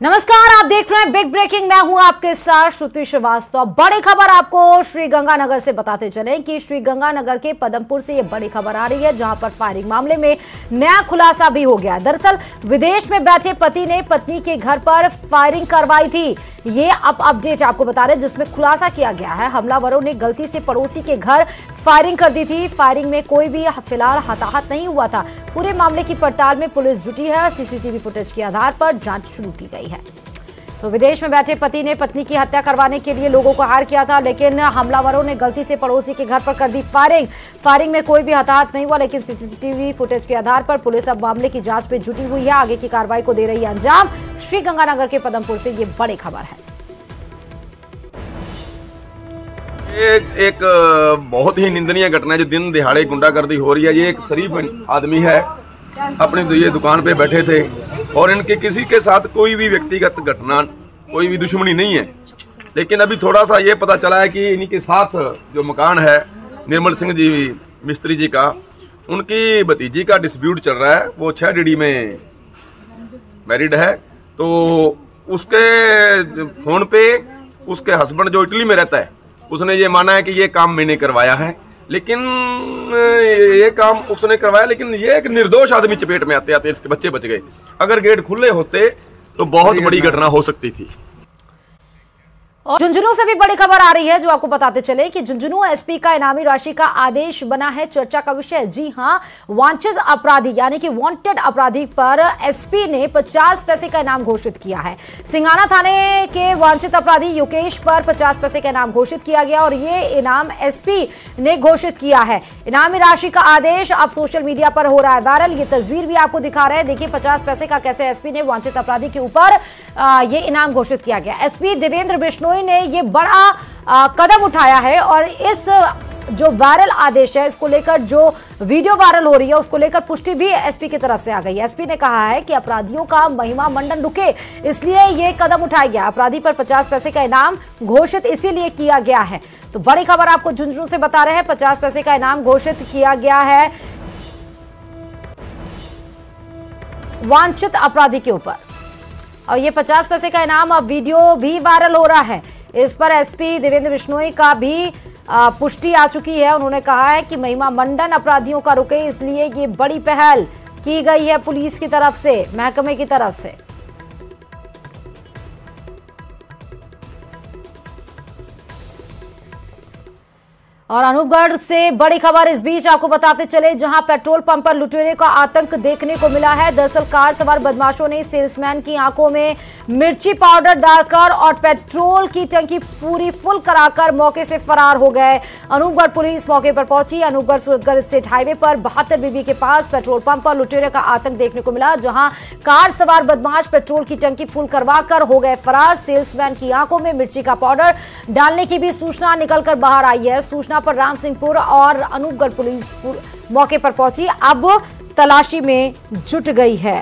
नमस्कार, आप देख रहे हैं बिग ब्रेकिंग। मैं हूं आपके साथ श्रुति श्रीवास्तव। बड़ी खबर आपको श्रीगंगानगर से बताते चले कि श्रीगंगानगर के पदमपुर से ये बड़ी खबर आ रही है, जहां पर फायरिंग मामले में नया खुलासा भी हो गया। दरअसल विदेश में बैठे पति ने पत्नी के घर पर फायरिंग करवाई थी। ये अब अपडेट आपको बता रहे हैं, जिसमें खुलासा किया गया है हमलावरों ने गलती से पड़ोसी के घर फायरिंग कर दी थी। फायरिंग में कोई भी फिलहाल हताहत नहीं हुआ था। पूरे मामले की पड़ताल में पुलिस जुटी है। सीसीटीवी फुटेज के आधार पर जांच शुरू की गई है। तो विदेश में बैठे पति ने पत्नी की हत्या करवाने के लिए लोगों को हायर किया था, लेकिन हमलावरों ने गलती से पड़ोसी के घर पर कर दी फायरिंग। फायरिंग में कोई भी हताहत नहीं हुआ, लेकिन सीसीटीवी फुटेज के आधार पर पुलिस अब मामले की जांच में जुटी हुई है। आगे की कार्रवाई को दे रही है अंजाम। श्रीगंगानगर के पदमपुर से ये बड़ी खबर है। एक बहुत ही निंदनीय घटना है जो दिन दिहाड़े गुंडागर्दी हो रही है। ये एक शरीफ आदमी है, अपनी ये दुकान पे बैठे थे और इनके किसी के साथ कोई भी व्यक्तिगत घटना, कोई भी दुश्मनी नहीं है। लेकिन अभी थोड़ा सा ये पता चला है कि इन्हीं के साथ जो मकान है निर्मल सिंह जी मिस्त्री जी का, उनकी भतीजी का डिस्प्यूट चल रहा है। वो 6 DD में मैरिड है। तो उसके फोन पे उसके हस्बैंड जो इटली में रहता है, उसने ये माना है कि ये काम मैंने करवाया है। लेकिन ये काम उसने करवाया, लेकिन ये एक निर्दोष आदमी चपेट में आते आते इसके बच्चे बच गए। अगर गेट खुले होते तो बहुत बड़ी घटना हो सकती थी। और झुंझुनू से भी बड़ी खबर आ रही है, जो आपको बताते चले कि झुंझुनू एसपी का इनामी राशि का आदेश बना है चर्चा का विषय। जी हां, वांछित अपराधी यानी कि वांटेड अपराधी पर एसपी ने 50 पैसे का इनाम घोषित किया है। सिंघाना थाने के वांछित अपराधी युकेश पर 50 पैसे का इनाम घोषित किया गया और ये इनाम एसपी ने घोषित किया है। इनामी राशि का आदेश अब सोशल मीडिया पर हो रहा है वायरल। ये तस्वीर भी आपको दिखा रहे हैं। देखिए 50 पैसे का कैसे एसपी ने वांछित अपराधी के ऊपर ये इनाम घोषित किया गया। एसपी देवेंद्र बिश्नोई ने ये बड़ा कदम उठाया है और इस जो वायरल आदेश है, इसको लेकर जो वीडियो वायरल हो रही है, उसको लेकर पुष्टि भी एसपी की तरफ से आ गई है। एसपी ने कहा है कि अपराधियों का महिमा मंडन रुके, इसलिए ये कदम उठाया गया। अपराधी पर 50 पैसे का इनाम घोषित इसीलिए किया गया है। तो बड़ी खबर आपको झुंझुनू से बता रहे हैं, 50 पैसे का इनाम घोषित किया गया है वांछित अपराधी के ऊपर। और ये 50 पैसे का इनाम अब वीडियो भी वायरल हो रहा है। इस पर एसपी देवेंद्र बिश्नोई का भी पुष्टि आ चुकी है। उन्होंने कहा है कि महिमा मंडन अपराधियों का रुके, इसलिए ये बड़ी पहल की गई है पुलिस की तरफ से, महकमे की तरफ से। और अनूपगढ़ से बड़ी खबर इस बीच आपको बताते चले, जहां पेट्रोल पंप पर लुटेरे का आतंक देखने को मिला है। दरअसल कार सवार बदमाशों ने सेल्समैन की आंखों में मिर्ची पाउडर डालकर और पेट्रोल की टंकी पूरी फुल कराकर मौके से फरार हो गए। अनूपगढ़ पुलिस मौके पर पहुंची। अनूपगढ़ सूरतगढ़ स्टेट हाईवे पर 72 बीबी के पास पेट्रोल पंप पर लुटेरे का आतंक देखने को मिला, जहां कार सवार बदमाश पेट्रोल की टंकी फुल करवाकर हो गए फरार। सेल्समैन की आंखों में मिर्ची का पाउडर डालने की भी सूचना निकलकर बाहर आई है। सूचना पर रामसिंहपुर और अनूपगढ़ पुलिस मौके पर पहुंची, अब तलाशी में जुट गई है।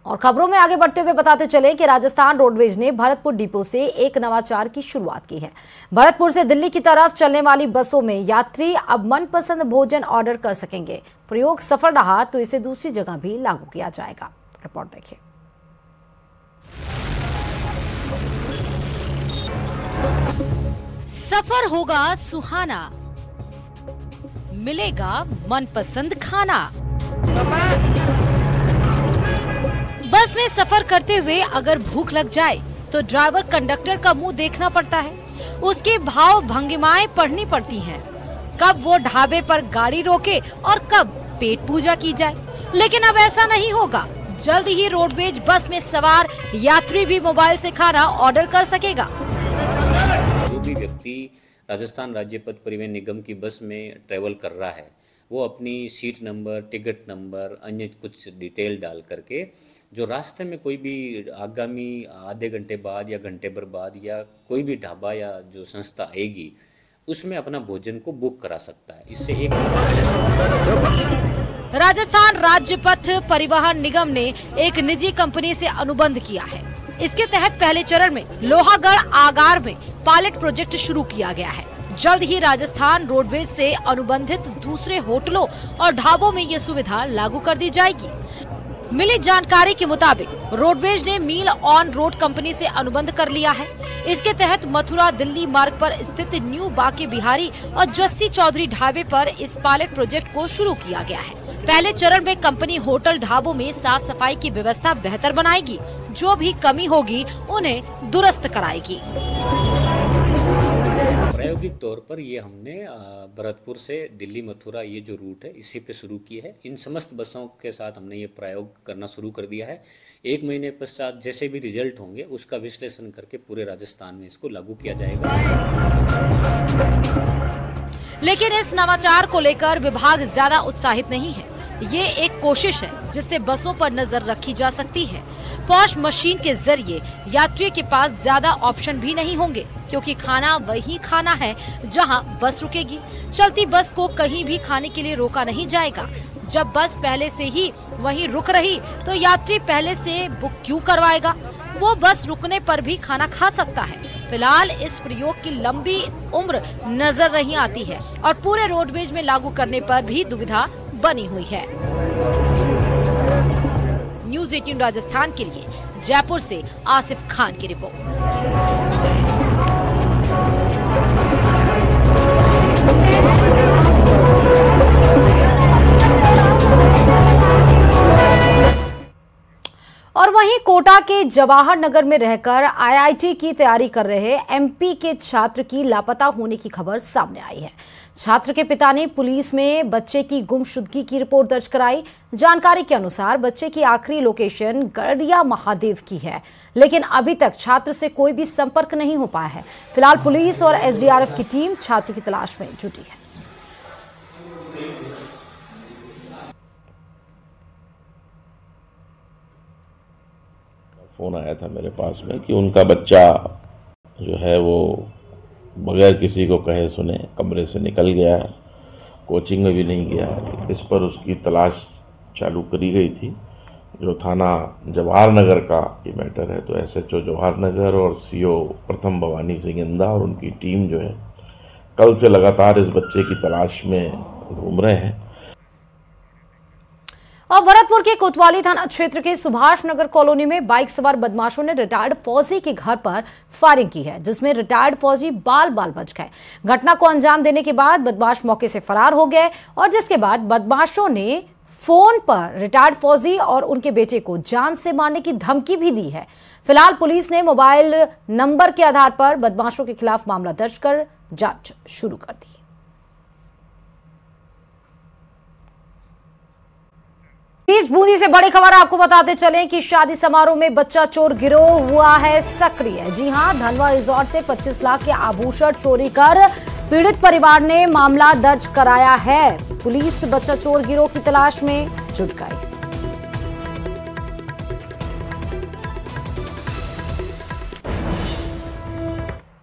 और खबरों में आगे बढ़ते हुए बताते चले कि राजस्थान रोडवेज ने भरतपुर डिपो से एक नवाचार की शुरुआत की है। भरतपुर से दिल्ली की तरफ चलने वाली बसों में यात्री अब मनपसंद भोजन ऑर्डर कर सकेंगे। प्रयोग सफल रहा तो इसे दूसरी जगह भी लागू किया जाएगा। रिपोर्ट देखिए। सफर होगा सुहाना, मिलेगा मनपसंद खाना। बस में सफर करते हुए अगर भूख लग जाए तो ड्राइवर कंडक्टर का मुंह देखना पड़ता है, उसके भाव भंगिमाएं पढ़नी पड़ती हैं। कब वो ढाबे पर गाड़ी रोके और कब पेट पूजा की जाए। लेकिन अब ऐसा नहीं होगा। जल्द ही रोडवेज बस में सवार यात्री भी मोबाइल से खाना ऑर्डर कर सकेगा। जो भी व्यक्ति राजस्थान राज्य पथ परिवहन निगम की बस में ट्रैवल कर रहा है, वो अपनी सीट नंबर, टिकट नंबर, अन्य कुछ डिटेल डाल करके जो रास्ते में कोई भी आगामी आधे घंटे बाद या घंटे भर बाद या कोई भी ढाबा या जो संस्था आएगी, उसमें अपना भोजन को बुक करा सकता है। इससे एक राजस्थान राज्य पथ परिवहन निगम ने एक निजी कंपनी से अनुबंध किया है। इसके तहत पहले चरण में लोहागढ़ आगार में पायलट प्रोजेक्ट शुरू किया गया है, जल्द ही राजस्थान रोडवेज से अनुबंधित दूसरे होटलों और ढाबों में ये सुविधा लागू कर दी जाएगी। मिली जानकारी के मुताबिक रोडवेज ने मील ऑन रोड कंपनी से अनुबंध कर लिया है। इसके तहत मथुरा दिल्ली मार्ग पर स्थित न्यू बाके बिहारी और जस्सी चौधरी ढाबे पर इस पायलट प्रोजेक्ट को शुरू किया गया है। पहले चरण में कंपनी होटल ढाबों में साफ सफाई की व्यवस्था बेहतर बनाएगी, जो भी कमी होगी उन्हें दुरुस्त कराएगी। प्रायोगिक तौर पर ये हमने भरतपुर से दिल्ली मथुरा ये जो रूट है इसी पे शुरू की है। इन समस्त बसों के साथ हमने ये प्रयोग करना शुरू कर दिया है। 1 महीने पश्चात जैसे भी रिजल्ट होंगे उसका विश्लेषण करके पूरे राजस्थान में इसको लागू किया जाएगा। लेकिन इस नवाचार को लेकर विभाग ज्यादा उत्साहित नहीं है। ये एक कोशिश है जिससे बसों पर नजर रखी जा सकती है। पॉश मशीन के जरिए यात्री के पास ज्यादा ऑप्शन भी नहीं होंगे, क्योंकि खाना वही खाना है जहां बस रुकेगी। चलती बस को कहीं भी खाने के लिए रोका नहीं जाएगा। जब बस पहले से ही वहीं रुक रही तो यात्री पहले से बुक क्यों करवाएगा? वो बस रुकने पर भी खाना खा सकता है। फिलहाल इस प्रयोग की लंबी उम्र नजर नहीं आती है और पूरे रोडवेज में लागू करने पर भी दुविधा बनी हुई है। न्यूज़ 18 राजस्थान के लिए जयपुर से आसिफ खान की रिपोर्ट। और वहीं कोटा के जवाहर नगर में रहकर आईआईटी की तैयारी कर रहे एमपी के छात्र की लापता होने की खबर सामने आई है। छात्र के पिता ने पुलिस में बच्चे की गुमशुदगी की रिपोर्ट दर्ज कराई। जानकारी के अनुसार बच्चे की आखिरी लोकेशन गड़िया महादेव की है, लेकिन अभी तक छात्र से कोई भी संपर्क नहीं हो पाया है। फिलहाल पुलिस और एसडीआरएफ की टीम छात्र की तलाश में जुटी है। फ़ोन आया था मेरे पास में कि उनका बच्चा जो है वो बगैर किसी को कहे सुने कमरे से निकल गया है, कोचिंग में भी नहीं गया है। इस पर उसकी तलाश चालू करी गई थी। जो थाना जवाहर नगर का ये मैटर है, तो एसएचओ जवाहर नगर और सीओ प्रथम भवानी सिंह इंदा और उनकी टीम जो है कल से लगातार इस बच्चे की तलाश में घूम रहे हैं। और भरतपुर के कोतवाली थाना क्षेत्र के सुभाष नगर कॉलोनी में बाइक सवार बदमाशों ने रिटायर्ड फौजी के घर पर फायरिंग की है, जिसमें रिटायर्ड फौजी बाल बाल बच गए। घटना को अंजाम देने के बाद बदमाश मौके से फरार हो गए और जिसके बाद बदमाशों ने फोन पर रिटायर्ड फौजी और उनके बेटे को जान से मारने की धमकी भी दी है। फिलहाल पुलिस ने मोबाइल नंबर के आधार पर बदमाशों के खिलाफ मामला दर्ज कर जांच शुरू कर दी। बीच बूंदी से बड़ी खबर आपको बताते चलें कि शादी समारोह में बच्चा चोर गिरोह हुआ है सक्रिय। जी हां, धनवा रिजॉर्ट से 25 लाख के आभूषण चोरी कर पीड़ित परिवार ने मामला दर्ज कराया है। पुलिस बच्चा चोर गिरोह की तलाश में जुट गई।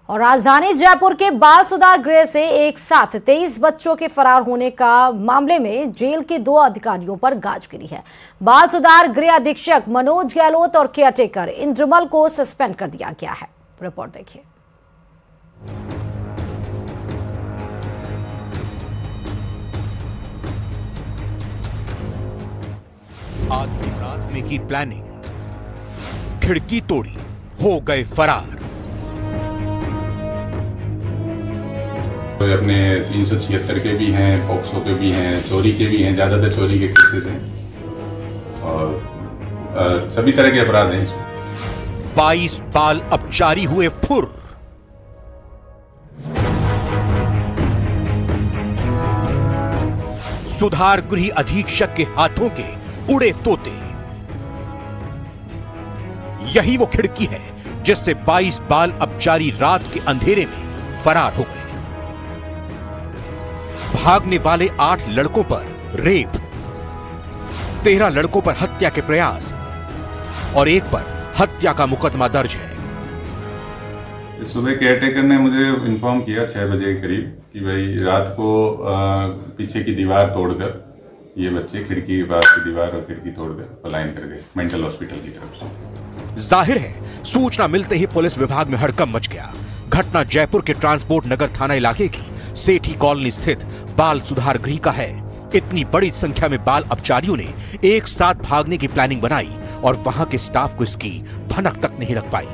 और राजधानी जयपुर के बाल सुधार गृह से एक साथ 23 बच्चों के फरार होने का मामले में जेल के 2 अधिकारियों पर गाज गिरी है। बाल सुधार गृह अधीक्षक मनोज गहलोत और केयरटेकर इंद्रमल को सस्पेंड कर दिया गया है। रिपोर्ट देखिए। आधी रात में की प्लानिंग, खिड़की तोड़ी, हो गए फरार। तो अपने 376 के भी हैं, पॉक्सो के भी हैं, चोरी के भी हैं, ज्यादातर चोरी के केसेस हैं और सभी तरह के अपराध हैं इसमें। 22 बाल अपचारी हुए फुर। सुधार गृह अधीक्षक के हाथों के उड़े तोते। यही वो खिड़की है जिससे 22 बाल अपचारी रात के अंधेरे में फरार हो गए। भागने वाले 8 लड़कों पर रेप, 13 लड़कों पर हत्या के प्रयास और 1 पर हत्या का मुकदमा दर्ज है। सुबह केयरटेकर ने मुझे इन्फॉर्म किया 6 बजे के करीब कि भाई रात को पीछे की दीवार तोड़कर ये बच्चे खिड़की के पास की दीवार और खिड़की तोड़कर पलायन कर गए मेंटल हॉस्पिटल की तरफ से। जाहिर है सूचना मिलते ही पुलिस विभाग में हड़कंप मच गया। घटना जयपुर के ट्रांसपोर्ट नगर थाना इलाके की सेठी कॉलोनी स्थित बाल सुधार गृह का है। इतनी बड़ी संख्या में बाल अपचारियों ने एक साथ भागने की प्लानिंग बनाई और वहां के स्टाफ को इसकी भनक तक नहीं लग पाई।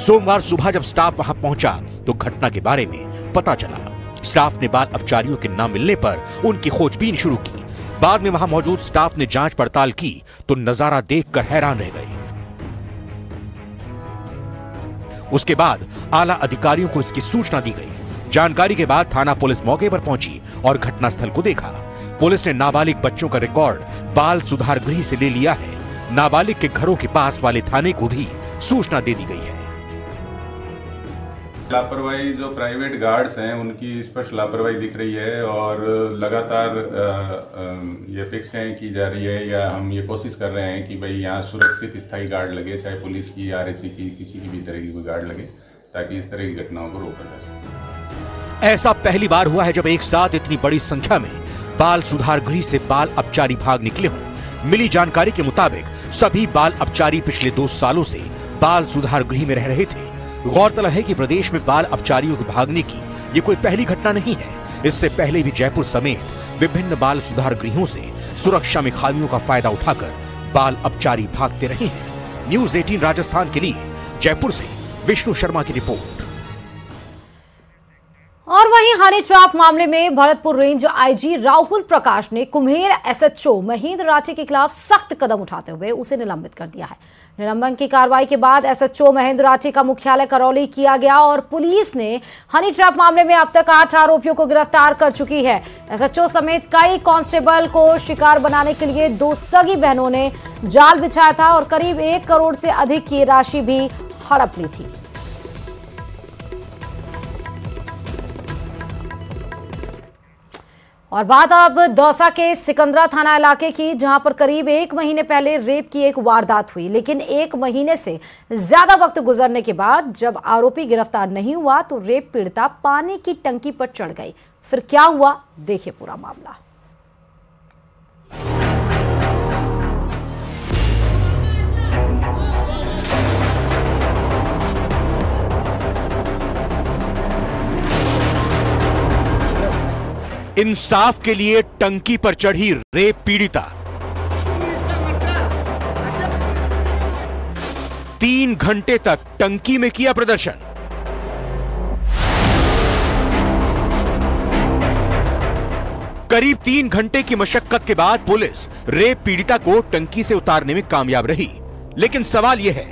सोमवार सुबह जब स्टाफ वहां पहुंचा तो घटना के बारे में पता चला। स्टाफ ने बाल अपचारियों के न मिलने पर उनकी खोजबीन शुरू की। बाद में वहां मौजूद स्टाफ ने जांच पड़ताल की तो नजारा देखकर हैरान रह गए। उसके बाद आला अधिकारियों को इसकी सूचना दी गई। जानकारी के बाद थाना पुलिस मौके पर पहुंची और घटनास्थल को देखा। पुलिस ने नाबालिग बच्चों का रिकॉर्ड बाल सुधार गृह से ले लिया है। नाबालिग के घरों के पास वाले थाने को भी सूचना दे दी गई है। लापरवाही जो प्राइवेट गार्ड्स हैं उनकी स्पष्ट लापरवाही दिख रही है और लगातार ये फिक्स की जा रही है या हम ये कोशिश कर रहे हैं कि भाई यहाँ सुरक्षित स्थायी गार्ड लगे, चाहे पुलिस की, आरएसी की, किसी की भी तरह की कोई गार्ड लगे, ताकि इस तरह की घटनाओं को रोका जा सके। ऐसा पहली बार हुआ है जब एक साथ इतनी बड़ी संख्या में बाल सुधार गृह से बाल अपचारी भाग निकले हों। मिली जानकारी के मुताबिक सभी बाल अपचारी पिछले 2 सालों से बाल सुधार गृह में रह रहे थे। गौरतलब है कि प्रदेश में बाल अपचारियों के भागने की ये कोई पहली घटना नहीं है। इससे पहले भी जयपुर समेत विभिन्न बाल सुधार गृहों से सुरक्षा में खामियों का फायदा उठाकर बाल अपचारी भागते रहे हैं। न्यूज़ 18 राजस्थान के लिए जयपुर से विष्णु शर्मा की रिपोर्ट। और वहीं हनी ट्रैप मामले में भरतपुर रेंज आईजी राहुल प्रकाश ने कुम्हेर एसएचओ महेंद्र राठी के खिलाफ सख्त कदम उठाते हुए उसे निलंबित कर दिया है। निलंबन की कार्रवाई के बाद एसएचओ महेंद्र राठी का मुख्यालय करौली किया गया और पुलिस ने हनी ट्रैप मामले में अब तक 8 आरोपियों को गिरफ्तार कर चुकी है। एसएचओ समेत कई कांस्टेबल को शिकार बनाने के लिए 2 सगी बहनों ने जाल बिछाया था और करीब 1 करोड़ से अधिक की राशि भी हड़प ली थी। और बात अब दौसा के सिकंदरा थाना इलाके की, जहां पर करीब 1 महीने पहले रेप की एक वारदात हुई। लेकिन 1 महीने से ज्यादा वक्त गुजरने के बाद जब आरोपी गिरफ्तार नहीं हुआ तो रेप पीड़िता पानी की टंकी पर चढ़ गई। फिर क्या हुआ, देखिए पूरा मामला। इंसाफ के लिए टंकी पर चढ़ी रेप पीड़िता। 3 घंटे तक टंकी में किया प्रदर्शन। करीब 3 घंटे की मशक्कत के बाद पुलिस रेप पीड़िता को टंकी से उतारने में कामयाब रही। लेकिन सवाल यह है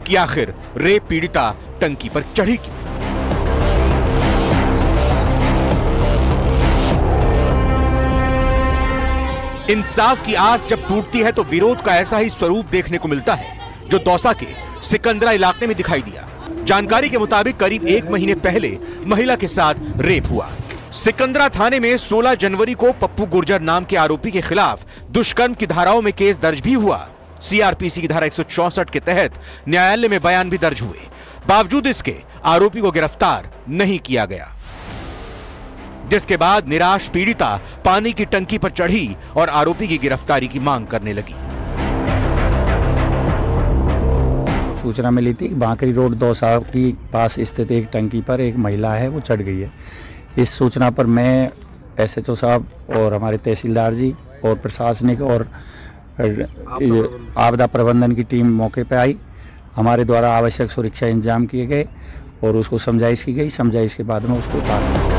कि आखिर रेप पीड़िता टंकी पर चढ़ी क्यों? इंसाफ की आस जब टूटती है तो विरोध का ऐसा ही स्वरूप देखने को मिलता है, जो दौसा के सिकंदरा इलाके में दिखाई दिया। जानकारी के मुताबिक करीब 1 महीने पहले महिला के साथ रेप हुआ। सिकंदरा थाने में 16 जनवरी को पप्पू गुर्जर नाम के आरोपी के खिलाफ दुष्कर्म की धाराओं में केस दर्ज भी हुआ। सीआरपीसी की धारा 164 के तहत न्यायालय में बयान भी दर्ज हुए। बावजूद इसके आरोपी को गिरफ्तार नहीं किया गया, जिसके बाद निराश पीड़िता पानी की टंकी पर चढ़ी और आरोपी की गिरफ्तारी की मांग करने लगी। सूचना मिली थी कि बांकरी रोड दौसा की पास स्थित एक टंकी पर एक महिला है, वो चढ़ गई है। इस सूचना पर मैं एसएचओ साहब और हमारे तहसीलदार जी और प्रशासनिक और आपदा प्रबंधन की टीम मौके पर आई। हमारे द्वारा आवश्यक सुरक्षा इंतजाम किए गए और उसको समझाइश की गई। समझाइश के बाद में उसको उतारा।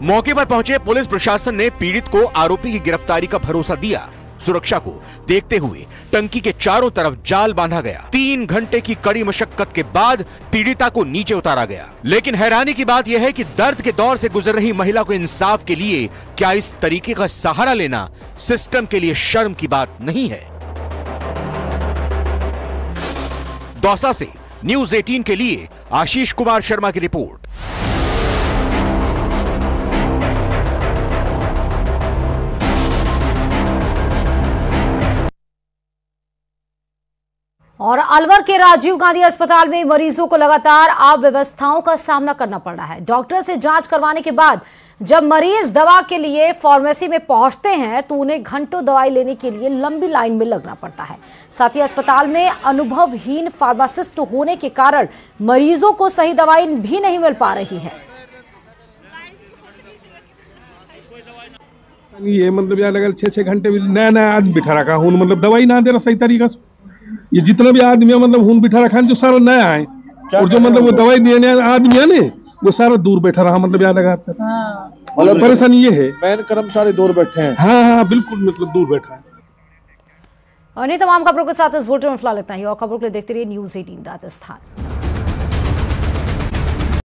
मौके पर पहुंचे पुलिस प्रशासन ने पीड़ित को आरोपी की गिरफ्तारी का भरोसा दिया। सुरक्षा को देखते हुए टंकी के चारों तरफ जाल बांधा गया। 3 घंटे की कड़ी मशक्कत के बाद पीड़िता को नीचे उतारा गया। लेकिन हैरानी की बात यह है कि दर्द के दौर से गुजर रही महिला को इंसाफ के लिए क्या इस तरीके का सहारा लेना सिस्टम के लिए शर्म की बात नहीं है? दौसा से न्यूज़ 18 के लिए आशीष कुमार शर्मा की रिपोर्ट। और अलवर के राजीव गांधी अस्पताल में मरीजों को लगातार अव्यवस्थाओं का सामना करना पड़ रहा है। डॉक्टर से जांच करवाने के बाद जब मरीज दवा के लिए फार्मेसी में पहुंचते हैं तो उन्हें घंटों दवाई लेने के लिए लंबी लाइन में लगना पड़ता है। साथ ही अस्पताल में अनुभवहीन फार्मासिस्ट होने के कारण मरीजों को सही दवाई भी नहीं मिल पा रही है। ये मतलब यार अगर 6-6 घंटे भी नया आदमी बिठा रखा हूँ, मतलब दवाई ना दे रहा सही तरीका से। ये जितना भी आदमी है मतलब हूँ बिठा रखा है जो सारा नया है, और जो मतलब वो दवाई देने आदमी है ना वो सारा दूर बैठा रहा, मतलब याद लगा मतलब परेशानी ये है मैन कर्मचारी दूर बैठे हैं। हाँ बिल्कुल, मतलब दूर बैठा है। और नहीं तमाम खबरों के साथ इस बुलेटिन में फिलहाल इतना ही, और खबरों के लिए देखते रहिए News 18 राजस्थान।